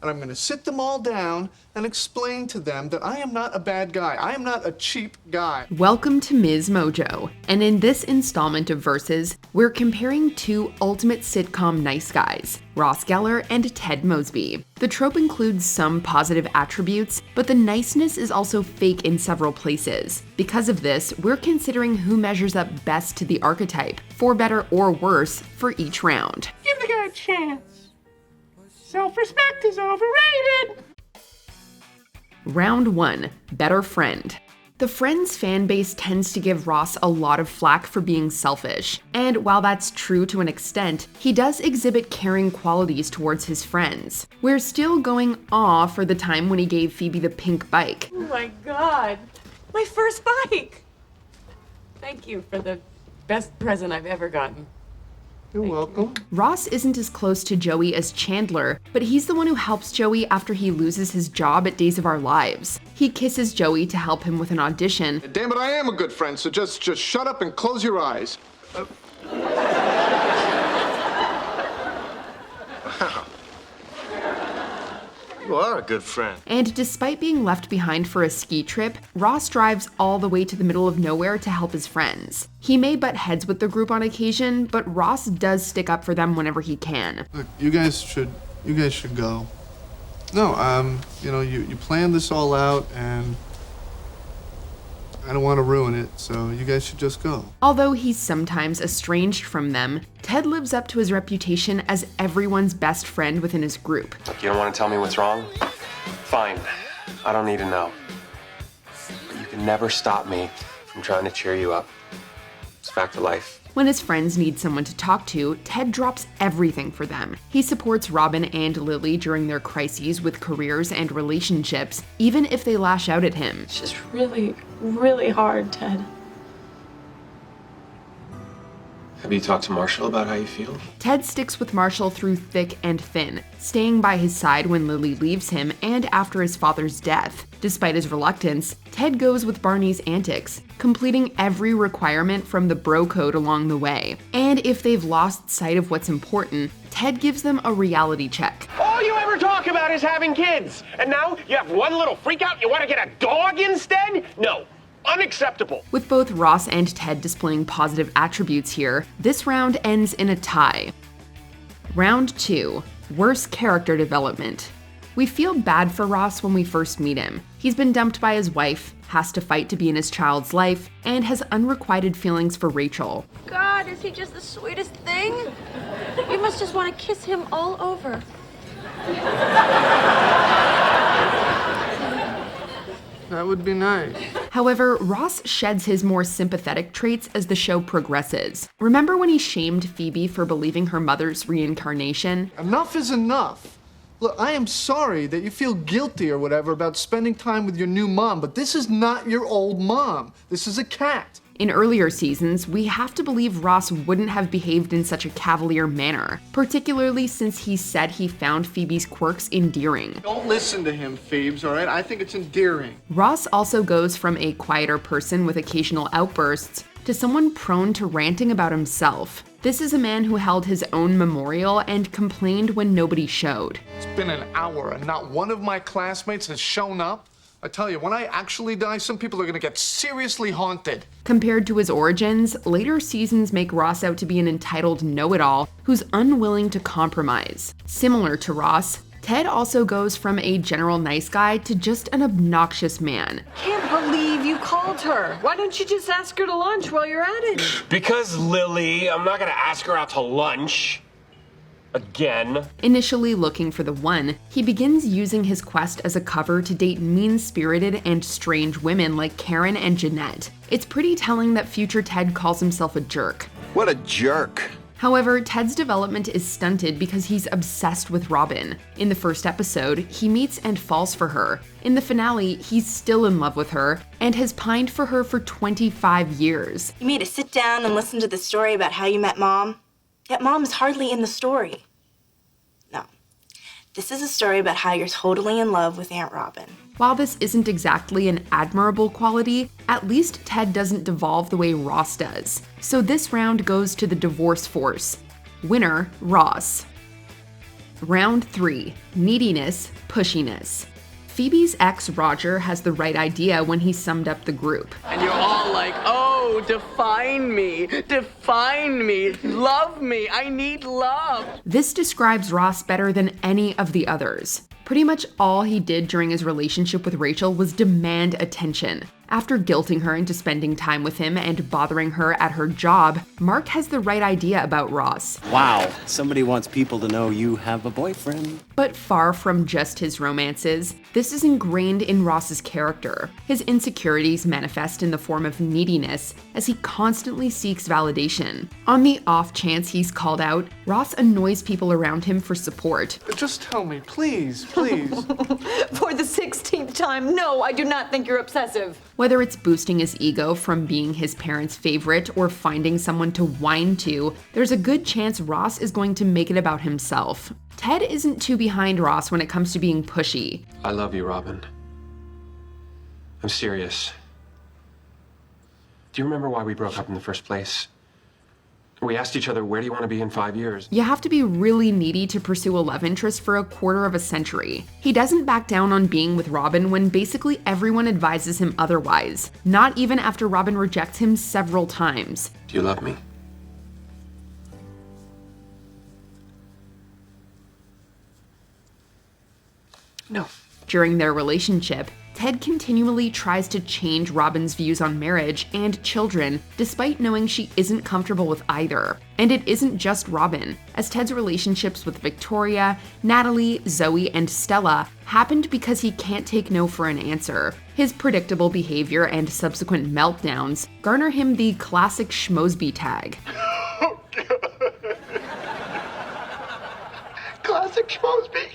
and I'm going to sit them all down and explain to them that I am not a bad guy. I am not a cheap guy. Welcome to MsMojo, and in this installment of Verses, we're comparing two ultimate sitcom nice guys, Ross Geller and Ted Mosby. The trope includes some positive attributes, but the niceness is also fake in several places. Because of this, we're considering who measures up best to the archetype, for better or worse, for each round. Give the guy a chance. Self-respect is overrated. Round 1. Better Friend. The Friends fan base tends to give Ross a lot of flack for being selfish, and while that's true to an extent, he does exhibit caring qualities towards his friends. We're still going aw for the time when he gave Phoebe the pink bike. Oh my God, my first bike! Thank you for the best present I've ever gotten. You're welcome. Ross isn't as close to Joey as Chandler, but he's the one who helps Joey after he loses his job at Days of Our Lives. He kisses Joey to help him with an audition. Damn it, I am a good friend, so just shut up and close your eyes. You are a good friend. And despite being left behind for a ski trip, Ross drives all the way to the middle of nowhere to help his friends. He may butt heads with the group on occasion, but Ross does stick up for them whenever he can. Look, you guys should go. No, you planned this all out, and I don't want to ruin it, so you guys should just go. Although he's sometimes estranged from them, Ted lives up to his reputation as everyone's best friend within his group. You don't want to tell me what's wrong? Fine. I don't need to know. But you can never stop me from trying to cheer you up. It's a fact of life. When his friends need someone to talk to, Ted drops everything for them. He supports Robin and Lily during their crises with careers and relationships, even if they lash out at him. It's just really, really hard, Ted. Have you talked to Marshall about how you feel? Ted sticks with Marshall through thick and thin, staying by his side when Lily leaves him and after his father's death. Despite his reluctance, Ted goes with Barney's antics, completing every requirement from the bro code along the way. And if they've lost sight of what's important, Ted gives them a reality check. All you ever talk about is having kids. And now you have one little freak out, you want to get a dog instead? No. Unacceptable. With both Ross and Ted displaying positive attributes here, this round ends in a tie. Round 2. Worst character development. We feel bad for Ross when we first meet him. He's been dumped by his wife, has to fight to be in his child's life, and has unrequited feelings for Rachel. God, is he just the sweetest thing? You must just want to kiss him all over. That would be nice. However, Ross sheds his more sympathetic traits as the show progresses. Remember when he shamed Phoebe for believing her mother's reincarnation? Enough is enough. Look, I am sorry that you feel guilty or whatever about spending time with your new mom, but this is not your old mom. This is a cat. In earlier seasons, we have to believe Ross wouldn't have behaved in such a cavalier manner, particularly since he said he found Phoebe's quirks endearing. Don't listen to him, Phoebes, all right? I think it's endearing. Ross also goes from a quieter person with occasional outbursts to someone prone to ranting about himself. This is a man who held his own memorial and complained when nobody showed. It's been an hour and not one of my classmates has shown up. I tell you, when I actually die, some people are gonna get seriously haunted. Compared to his origins, later seasons make Ross out to be an entitled know-it-all who's unwilling to compromise. Similar to Ross, Ted also goes from a general nice guy to just an obnoxious man. Can't believe you called her. Why don't you just ask her to lunch while you're at it? Because, Lily, I'm not going to ask her out to lunch. Again. Initially looking for the one, he begins using his quest as a cover to date mean-spirited and strange women like Karen and Jeanette. It's pretty telling that future Ted calls himself a jerk. What a jerk. However, Ted's development is stunted because he's obsessed with Robin. In the first episode, he meets and falls for her. In the finale, he's still in love with her and has pined for her for 25 years. You mean to sit down and listen to the story about how you met Mom? Yet Mom is hardly in the story. No. This is a story about how you're totally in love with Aunt Robin. While this isn't exactly an admirable quality, at least Ted doesn't devolve the way Ross does. So this round goes to the divorce force. Winner, Ross. Round 3, Neediness, Pushiness. Phoebe's ex, Roger, has the right idea when he summed up the group. And you're all like, oh, define me, love me, I need love. This describes Ross better than any of the others. Pretty much all he did during his relationship with Rachel was demand attention. After guilting her into spending time with him and bothering her at her job, Mark has the right idea about Ross. Wow, somebody wants people to know you have a boyfriend. But far from just his romances, this is ingrained in Ross's character. His insecurities manifest in the form of neediness as he constantly seeks validation. On the off chance he's called out, Ross annoys people around him for support. Just tell me, please, please. For the 16th time, no, I do not think you're obsessive. Whether it's boosting his ego from being his parents' favorite or finding someone to whine to, there's a good chance Ross is going to make it about himself. Ted isn't too behind Ross when it comes to being pushy. I love you, Robin. I'm serious. Do you remember why we broke up in the first place? We asked each other, where do you want to be in 5 years? You have to be really needy to pursue a love interest for a quarter of a century. He doesn't back down on being with Robin when basically everyone advises him otherwise, not even after Robin rejects him several times. Do you love me? No. During their relationship, Ted continually tries to change Robin's views on marriage and children, despite knowing she isn't comfortable with either. And it isn't just Robin, as Ted's relationships with Victoria, Natalie, Zoe, and Stella happened because he can't take no for an answer. His predictable behavior and subsequent meltdowns garner him the classic Schmosby tag. Classic Mosby.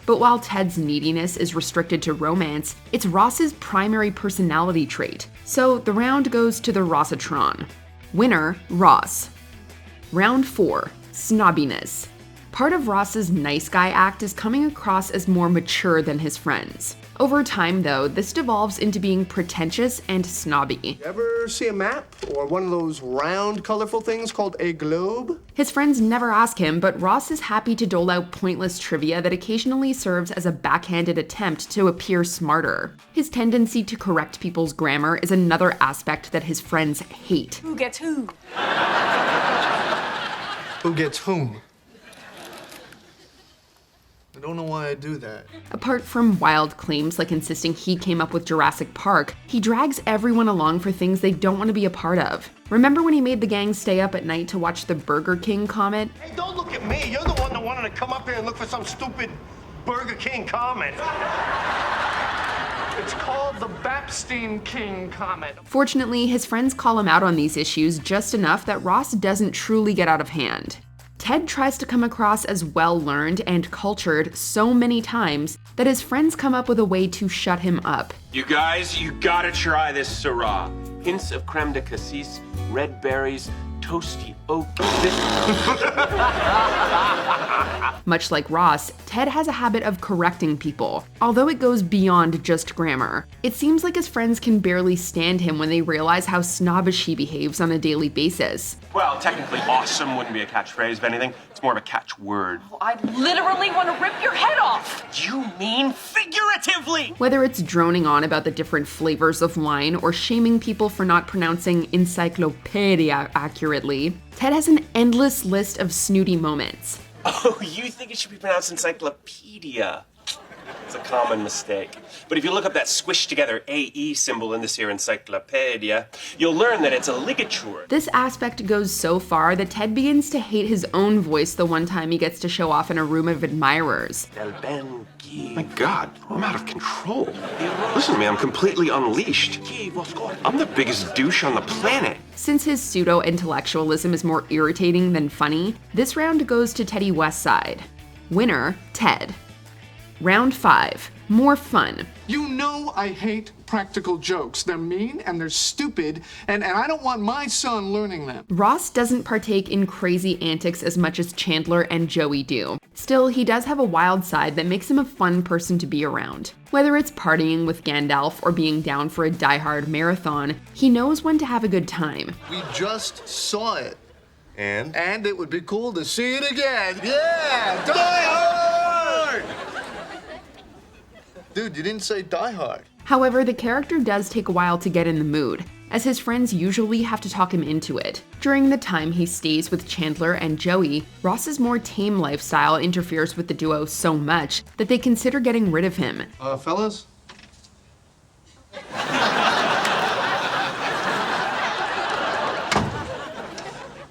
But while Ted's neediness is restricted to romance, it's Ross's primary personality trait. So the round goes to the Rossatron. Winner, Ross. Round 4, Snobbiness. Part of Ross's nice guy act is coming across as more mature than his friends. Over time, though, this devolves into being pretentious and snobby. Ever see a map or one of those round, colorful things called a globe? His friends never ask him, but Ross is happy to dole out pointless trivia that occasionally serves as a backhanded attempt to appear smarter. His tendency to correct people's grammar is another aspect that his friends hate. Who gets who? Who gets whom? I don't know why I do that. Apart from wild claims like insisting he came up with Jurassic Park, he drags everyone along for things they don't want to be a part of. Remember when he made the gang stay up at night to watch the Burger King comment? Hey, don't look at me. You're the one that wanted to come up here and look for some stupid Burger King comment. It's called the Bapstein King comment. Fortunately, his friends call him out on these issues just enough that Ross doesn't truly get out of hand. Ted tries to come across as well-learned and cultured so many times that his friends come up with a way to shut him up. You guys, you gotta try this Syrah. Hints of creme de cassis, red berries, toasty oak. Much like Ross, Ted has a habit of correcting people, although it goes beyond just grammar. It seems like his friends can barely stand him when they realize how snobbish he behaves on a daily basis. Well, technically, awesome wouldn't be a catchphrase, if anything. It's more of a catchword. Oh, I literally want to rip your head off. You mean figuratively? Whether it's droning on about the different flavors of wine or shaming people for not pronouncing encyclopedia accurately, Ted has an endless list of snooty moments. Oh, you think it should be pronounced encyclopedia? It's a common mistake. But if you look up that squished together AE symbol in this here encyclopedia, you'll learn that it's a ligature. This aspect goes so far that Ted begins to hate his own voice the one time he gets to show off in a room of admirers. My God, I'm out of control. Listen to me, I'm completely unleashed. I'm the biggest douche on the planet. Since his pseudo-intellectualism is more irritating than funny, this round goes to Teddy Westside. Winner, Ted. Round 5, more fun. You know I hate practical jokes. They're mean and they're stupid, and I don't want my son learning them. Ross doesn't partake in crazy antics as much as Chandler and Joey do. Still, he does have a wild side that makes him a fun person to be around. Whether it's partying with Gandalf or being down for a die-hard marathon, he knows when to have a good time. We just saw it. And it would be cool to see it again. Yeah! Die Hard! Dude, you didn't say Die Hard. However, the character does take a while to get in the mood, as his friends usually have to talk him into it. During the time he stays with Chandler and Joey, Ross's more tame lifestyle interferes with the duo so much that they consider getting rid of him. Fellas?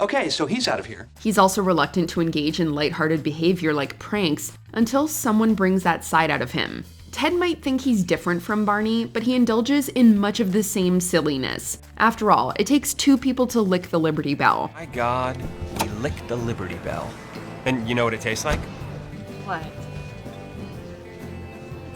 Okay, so he's out of here. He's also reluctant to engage in lighthearted behavior like pranks until someone brings that side out of him. Ted might think he's different from Barney, but he indulges in much of the same silliness. After all, it takes two people to lick the Liberty Bell. My God, we licked the Liberty Bell. And you know what it tastes like? What?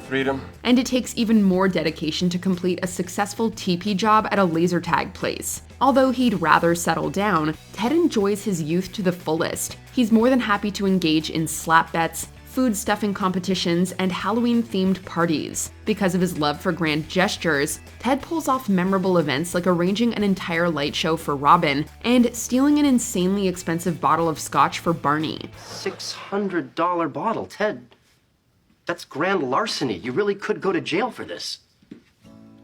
Freedom. And it takes even more dedication to complete a successful TP job at a laser tag place. Although he'd rather settle down, Ted enjoys his youth to the fullest. He's more than happy to engage in slap bets, food stuffing competitions, and Halloween-themed parties. Because of his love for grand gestures, Ted pulls off memorable events like arranging an entire light show for Robin and stealing an insanely expensive bottle of scotch for Barney. $600 bottle, Ted. That's grand larceny. You really could go to jail for this.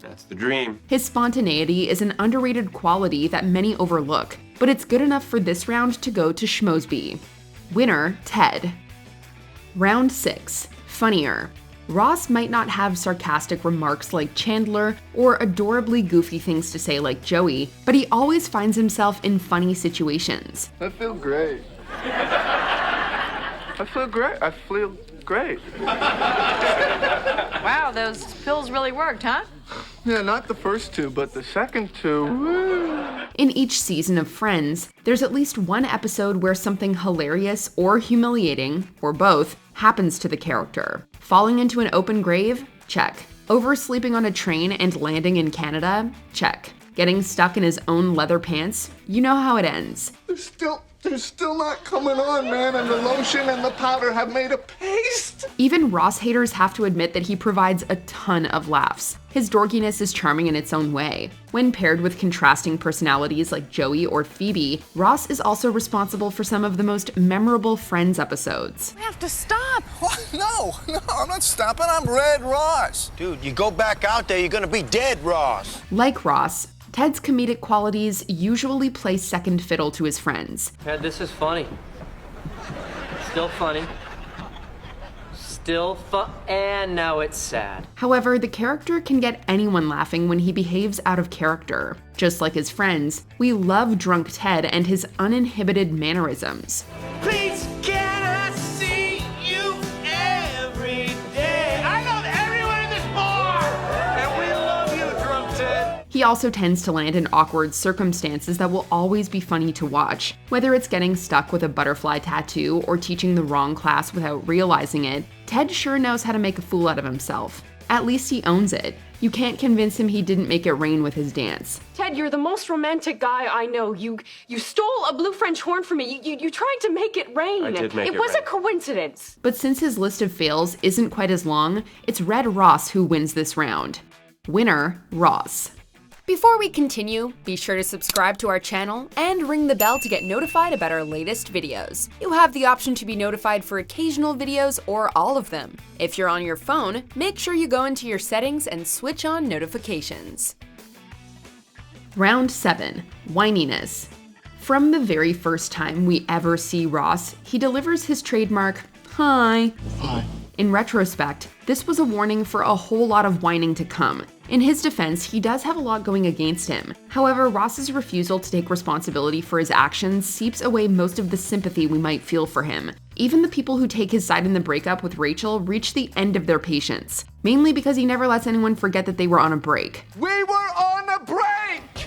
That's the dream. His spontaneity is an underrated quality that many overlook, but it's good enough for this round to go to Schmosby. Winner, Ted. Round 6. Funnier. Ross might not have sarcastic remarks like Chandler or adorably goofy things to say like Joey, but he always finds himself in funny situations. I feel great. I feel great. I feel great. Wow, those pills really worked, huh? Yeah, not the first two, but the second two. In each season of Friends, there's at least one episode where something hilarious or humiliating, or both, happens to the character. Falling into an open grave? Check. Oversleeping on a train and landing in Canada? Check. Getting stuck in his own leather pants? You know how it ends. They're still not coming on, man, and the lotion and the powder have made a paste. Even Ross haters have to admit that he provides a ton of laughs. His dorkiness is charming in its own way. When paired with contrasting personalities like Joey or Phoebe, Ross is also responsible for some of the most memorable Friends episodes. We have to stop. What? No, I'm not stopping. I'm Red Ross. Dude, you go back out there, you're gonna be dead, Ross. Like Ross, Ted's comedic qualities usually play second fiddle to his friends. Ted, this is funny. Still funny. Still and now it's sad. However, the character can get anyone laughing when he behaves out of character. Just like his friends, we love drunk Ted and his uninhibited mannerisms. Please, can I see you every day? I love everyone in this bar! And we love you, drunk Ted. He also tends to land in awkward circumstances that will always be funny to watch. Whether it's getting stuck with a butterfly tattoo or teaching the wrong class without realizing it, Ted sure knows how to make a fool out of himself. At least he owns it. You can't convince him he didn't make it rain with his dance. Ted, you're the most romantic guy I know. You stole a blue French horn from me. You tried to make it rain. I did make it It was rain. a coincidence. But since his list of fails isn't quite as long, it's Red Ross who wins this round. Winner, Ross. Before we continue, be sure to subscribe to our channel and ring the bell to get notified about our latest videos. You have the option to be notified for occasional videos or all of them. If you're on your phone, make sure you go into your settings and switch on notifications. Round 7. Whininess. From the very first time we ever see Ross, he delivers his trademark, "Hi." Hi. In retrospect, this was a warning for a whole lot of whining to come. In his defense, he does have a lot going against him. However, Ross's refusal to take responsibility for his actions seeps away most of the sympathy we might feel for him. Even the people who take his side in the breakup with Rachel reach the end of their patience, mainly because he never lets anyone forget that they were on a break. We were on a break!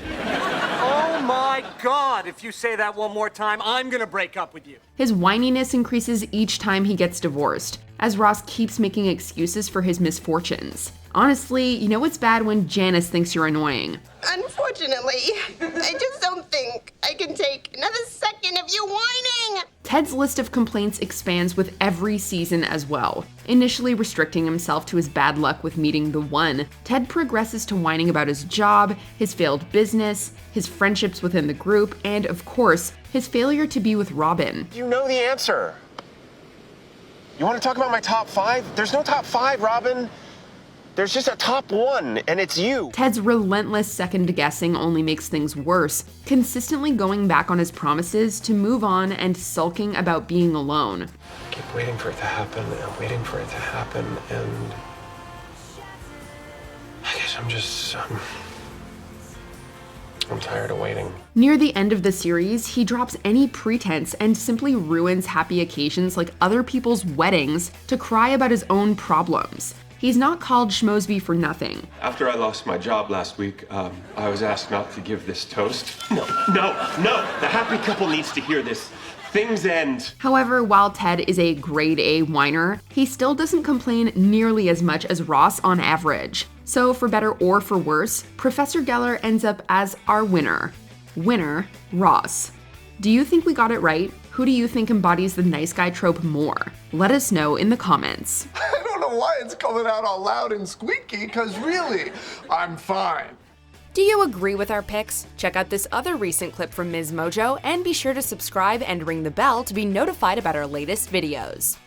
Oh my God, if you say that one more time, I'm gonna break up with you. His whininess increases each time he gets divorced, as Ross keeps making excuses for his misfortunes. Honestly, you know it's bad when Janice thinks you're annoying. Unfortunately, I just don't think I can take another second of you whining. Ted's list of complaints expands with every season as well. Initially restricting himself to his bad luck with meeting the one, Ted progresses to whining about his job, his failed business, his friendships within the group, and of course, his failure to be with Robin. You know the answer. You want to talk about my top 5? There's no top 5, Robin. There's just a top 1, and it's you. Ted's relentless second-guessing only makes things worse, consistently going back on his promises to move on and sulking about being alone. I keep waiting for it to happen, and waiting for it to happen, and I guess I'm tired of waiting. Near the end of the series, he drops any pretense and simply ruins happy occasions like other people's weddings to cry about his own problems. He's not called Schmosby for nothing. After I lost my job last week, I was asked not to give this toast. No. The happy couple needs to hear this. Things end. However, while Ted is a grade A whiner, he still doesn't complain nearly as much as Ross on average. So for better or for worse, Professor Geller ends up as our winner. Winner, Ross. Do you think we got it right? Who do you think embodies the nice guy trope more? Let us know in the comments. I don't know why it's coming out all loud and squeaky, because really, I'm fine. Do you agree with our picks? Check out this other recent clip from MsMojo and be sure to subscribe and ring the bell to be notified about our latest videos.